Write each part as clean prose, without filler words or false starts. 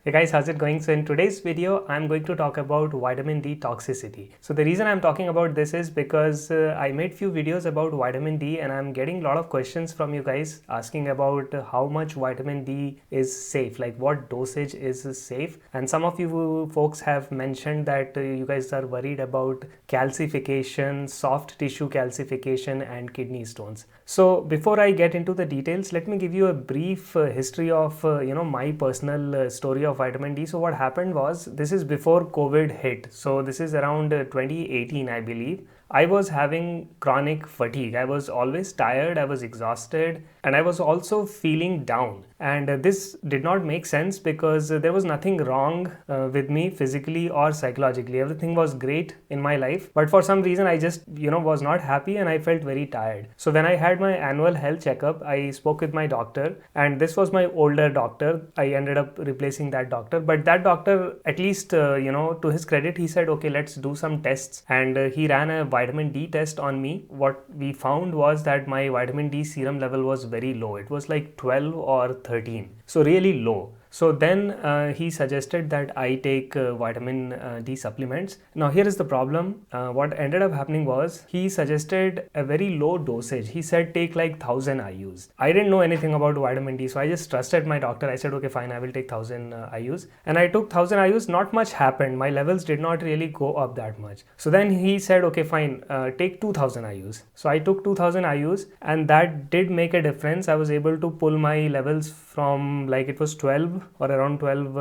Hey guys, how's it going? So in today's video, I'm going to talk about vitamin D toxicity. So the reason I'm talking about this is because I made few videos about vitamin D and I'm getting a lot of questions from you guys asking about how much vitamin D is safe, like what dosage is safe. And some of you folks have mentioned that you guys are worried about calcification, soft tissue calcification and kidney stones. So before I get into the details, let me give you a brief history of my personal story of vitamin D. So what happened was, this is before COVID hit. So this is around 2018, I believe. I was having chronic fatigue. I was always tired, I was exhausted, and I was also feeling down. And this did not make sense because there was nothing wrong with me physically or psychologically. Everything was great in my life, but for some reason I just was not happy and I felt very tired. So when I had my annual health checkup, I spoke with my doctor, and this was my older doctor. I ended up replacing that doctor, but that doctor, at least to his credit, he said, okay, let's do some tests, and he ran a vitamin D test on me. What we found was that my vitamin D serum level was very low. It was like 12 or 13, so really low. So then he suggested that I take vitamin D supplements. Now here is the problem. What ended up happening was, he suggested a very low dosage. He said take like 1000 IUs. I didn't know anything about vitamin D, so I just trusted my doctor. I said okay fine, I will take 1000 IUs, and I took 1000 IUs. Not much happened. My levels did not really go up that much. So then he said okay fine, take 2000 IUs. So I took 2000 IUs, and that did make a difference. I was able to pull my levels from, like, it was 12 or around 12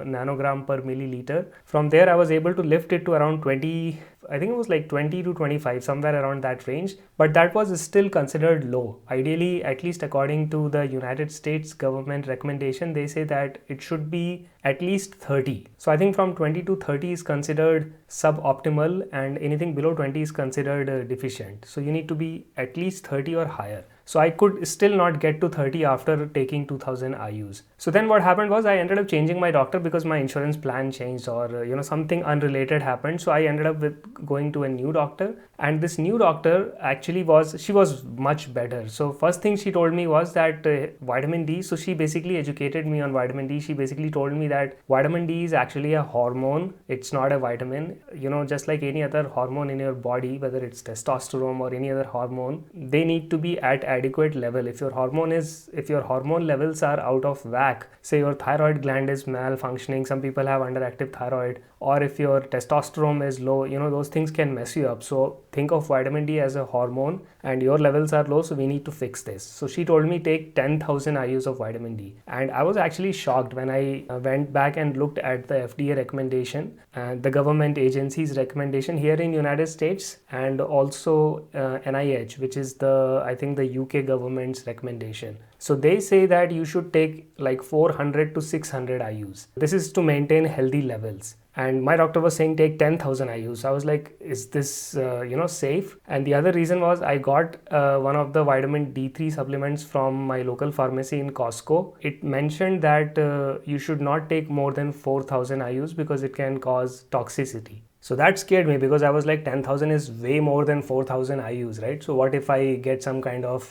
nanogram per milliliter. From there I was able to lift it to around 20. I think it was like 20 to 25, somewhere around that range, but that was still considered low. Ideally, at least according to the United States government recommendation, they say that it should be at least 30. So I think from 20 to 30 is considered suboptimal, and anything below 20 is considered deficient. So you need to be at least 30 or higher. So I could still not get to 30 after taking 2000 IUs. So then what happened was, I ended up changing my doctor because my insurance plan changed, or something unrelated happened. So I ended up with going to a new doctor, and this new doctor actually she was much better. So first thing she told me was that vitamin D, so she basically educated me on vitamin D. She basically told me that vitamin D is actually a hormone. It's not a vitamin. Just like any other hormone in your body, whether it's testosterone or any other hormone, they need to be at adequate level. If your hormone levels are out of whack, say your thyroid gland is malfunctioning, some people have underactive thyroid, or if your testosterone is low, those things can mess you up. So think of vitamin D as a hormone, and your levels are low, so we need to fix this. So she told me take 10,000 IUs of vitamin D, and I was actually shocked when I went back and looked at the FDA recommendation and the government agency's recommendation here in United States, and also NIH, which is I think the UK government's recommendation. So they say that you should take like 400 to 600 IUs. This is to maintain healthy levels. And my doctor was saying take 10,000 IUs. I was like, is this safe? And the other reason was, I got one of the vitamin D3 supplements from my local pharmacy in Costco. It mentioned that you should not take more than 4,000 IUs because it can cause toxicity. So that scared me, because I was like, 10,000 is way more than 4,000 IUs, right? So what if I get some kind of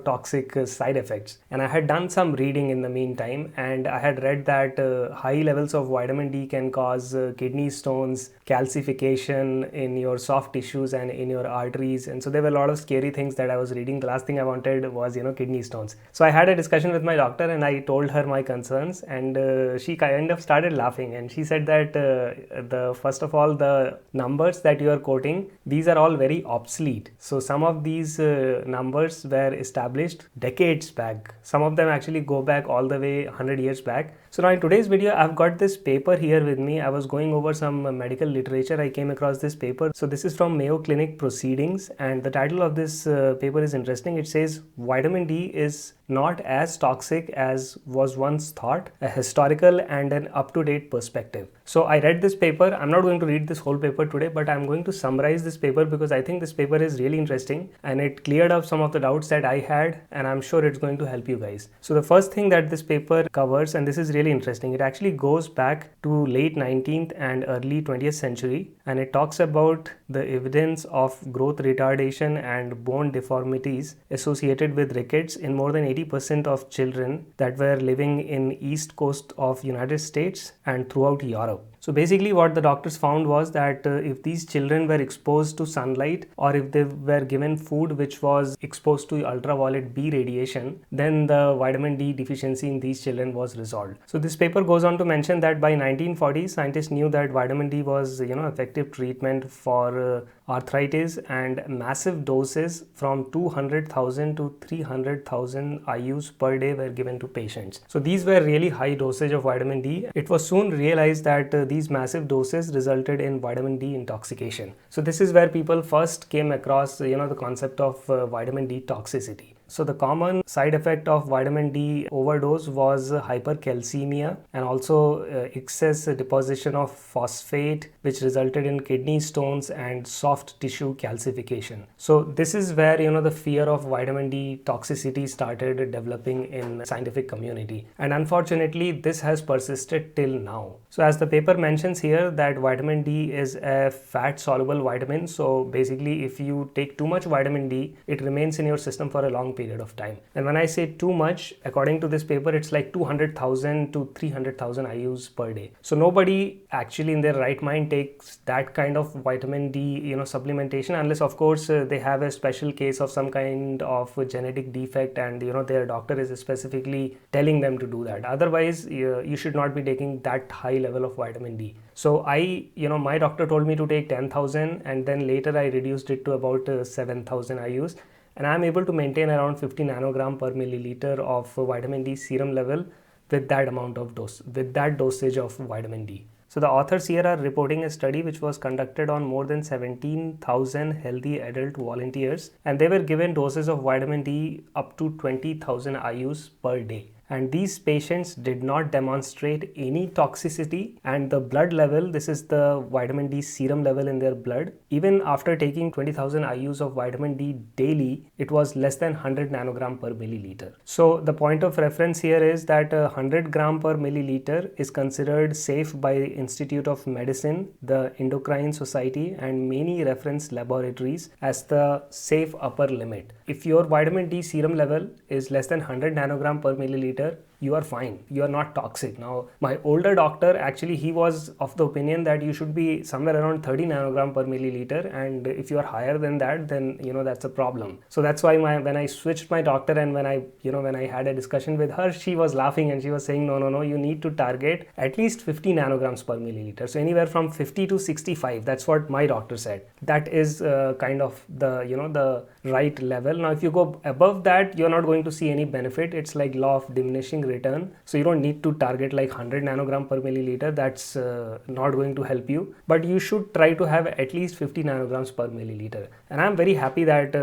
toxic side effects? And I had done some reading in the meantime, and I had read that high levels of vitamin D can cause kidney stones, calcification in your soft tissues and in your arteries. And so there were a lot of scary things that I was reading. The last thing I wanted was kidney stones. So I had a discussion with my doctor, and I told her my concerns, and she kind of started laughing, and she said that first of all, the numbers that you are quoting, these are all very obsolete. So some of these numbers were established decades back. Some of them actually go back all the way 100 years back. So now in today's video, I've got this paper here with me. I was going over some medical literature. I came across this paper. So this is from Mayo Clinic Proceedings, and the title of this paper is interesting. It says, vitamin D is not as toxic as was once thought, a historical and an up-to-date perspective. So I read this paper. I'm not going to read this whole paper today, but I'm going to summarize this paper because I think this paper is really interesting and it cleared up some of the doubts that I had, and I'm sure it's going to help you guys. So the first thing that this paper covers, and this is really really interesting. It actually goes back to late 19th and early 20th century, and it talks about the evidence of growth retardation and bone deformities associated with rickets in more than 80% of children that were living in east coast of United States and throughout Europe. So basically what the doctors found was that if these children were exposed to sunlight, or if they were given food which was exposed to ultraviolet B radiation, then the vitamin D deficiency in these children was resolved. So this paper goes on to mention that by 1940, scientists knew that vitamin D was effective treatment for arthritis, and massive doses from 200,000 to 300,000 IUs per day were given to patients. So these were really high dosage of vitamin D. It was soon realized that these massive doses resulted in vitamin D intoxication. So this is where people first came across the concept of vitamin D toxicity. So the common side effect of vitamin D overdose was hypercalcemia, and also excess deposition of phosphate, which resulted in kidney stones and soft tissue calcification. So this is where the fear of vitamin D toxicity started developing in scientific community, and unfortunately this has persisted till now. So as the paper mentions here, that vitamin D is a fat soluble vitamin. So basically if you take too much vitamin D, it remains in your system for a long period of time. And when I say too much, according to this paper, it's like 200,000 to 300,000 IUs per day. So nobody actually in their right mind takes that kind of vitamin D supplementation, unless of course they have a special case of some kind of genetic defect, and their doctor is specifically telling them to do that. Otherwise you should not be taking that high level of vitamin D. So my doctor told me to take 10,000, and then later I reduced it to about 7,000 IUs, and I am able to maintain around 50 nanogram per milliliter of vitamin D serum level with that amount of dosage of vitamin D. So the authors here are reporting a study which was conducted on more than 17,000 healthy adult volunteers, and they were given doses of vitamin D up to 20,000 IUs per day. And these patients did not demonstrate any toxicity, and the blood level, this is the vitamin D serum level in their blood, even after taking 20,000 IUs of vitamin D daily, it was less than 100 nanogram per milliliter. So the point of reference here is that 100 gram per milliliter is considered safe by Institute of Medicine, the Endocrine Society, and many reference laboratories as the safe upper limit. If your vitamin D serum level is less than 100 nanogram per milliliter, you are fine, you are not toxic. Now my older doctor, actually he was of the opinion that you should be somewhere around 30 nanogram per milliliter, and if you are higher than that, then that's a problem. So that's why when I switched my doctor, and when I had a discussion with her, she was laughing and she was saying no, you need to target at least 50 nanograms per milliliter. So anywhere from 50 to 65, that's what my doctor said. That is kind of the right level. Now if you go above that, you're not going to see any benefit. It's like law of diminishing return. So you don't need to target like 100 nanogram per milliliter. That's not going to help you, but you should try to have at least 50 nanograms per milliliter. And I'm very happy that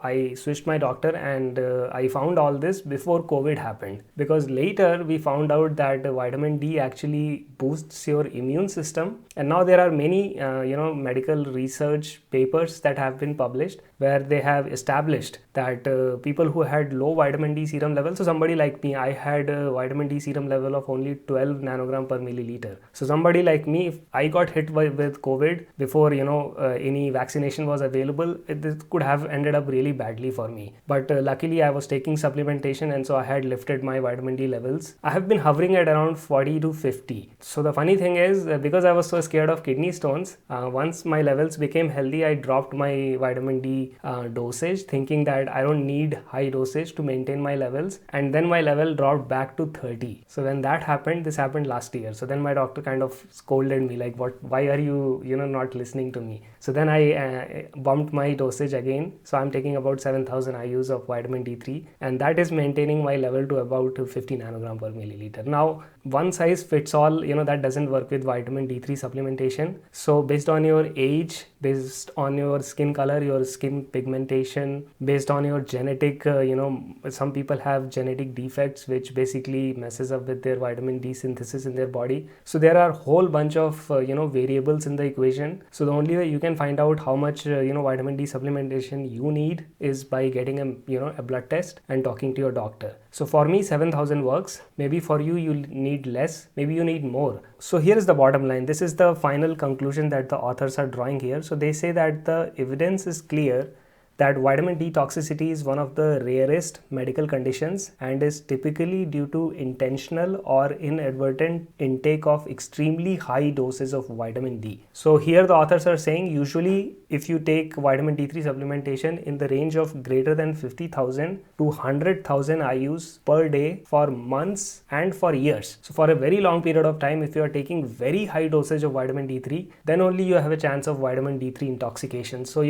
I switched my doctor, and I found all this before COVID happened, because later we found out that vitamin D actually boosts your immune system. And now there are many medical research papers that have been published where they have established that people who had low vitamin D serum level, so somebody like me, I had a vitamin D serum level of only 12 nanogram per milliliter. So somebody like me, if I got hit with COVID before any vaccination was available, this could have ended up really badly for me. But luckily I was taking supplementation, and so I had lifted my vitamin D levels. I have been hovering at around 40 to 50. So the funny thing is, because I was so scared of kidney stones, once my levels became healthy, I dropped my vitamin D dosage, thinking that I don't need high dosage to maintain my levels, and then my level dropped back to 30. So when that happened, this happened last year. So then my doctor kind of scolded me like, why are you not listening to me? So then I bumped my dosage again. So I'm taking about 7,000 IUs of vitamin D3, and that is maintaining my level to about 50 nanogram per milliliter. Now one size fits all, that doesn't work with vitamin D3 supplementation. So based on your age, based on your skin color, your skin pigmentation, based on your genetic, some people have genetic defects which basically messes up with their vitamin D synthesis in their body. So there are a whole bunch of variables in the equation. So the only way you can find out how much vitamin D supplementation you need is by getting a blood test and talking to your doctor. So for me 7,000 works. Maybe for you, you'll need need less, maybe you need more. So here is the bottom line. This is the final conclusion that the authors are drawing here. So they say that the evidence is clear that vitamin D toxicity is one of the rarest medical conditions and is typically due to intentional or inadvertent intake of extremely high doses of vitamin D. So here the authors are saying usually if you take vitamin D3 supplementation in the range of greater than 50,000 to 100,000 IUs per day for months and for years. So for a very long period of time, if you are taking very high dosage of vitamin D3, then only you have a chance of vitamin D3 intoxication. So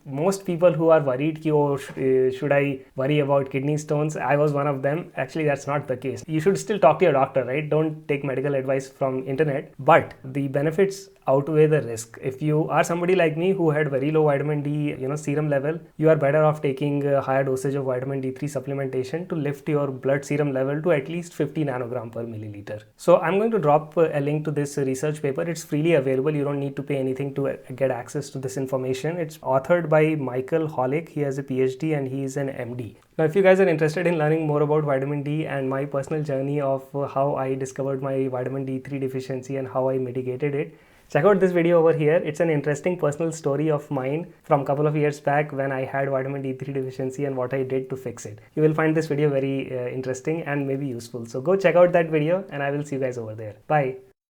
most people who are worried ki, oh, should I worry about kidney stones? I was one of them. Actually, that's not the case. You should still talk to your doctor, right? Don't take medical advice from internet, but the benefits outweigh the risk. If you are somebody like me who had very low vitamin D serum level, you are better off taking a higher dosage of vitamin D3 supplementation to lift your blood serum level to at least 50 nanogram per milliliter. So I'm going to drop a link to this research paper. It's freely available. You don't need to pay anything to get access to this information. It's authored by Michael Holick. He has a PhD and he is an MD. Now, if you guys are interested in learning more about vitamin D and my personal journey of how I discovered my vitamin D3 deficiency and how I mitigated it, check out this video over here. It's an interesting personal story of mine from a couple of years back when I had vitamin D3 deficiency and what I did to fix it. You will find this video very interesting and maybe useful. So go check out that video and I will see you guys over there. Bye.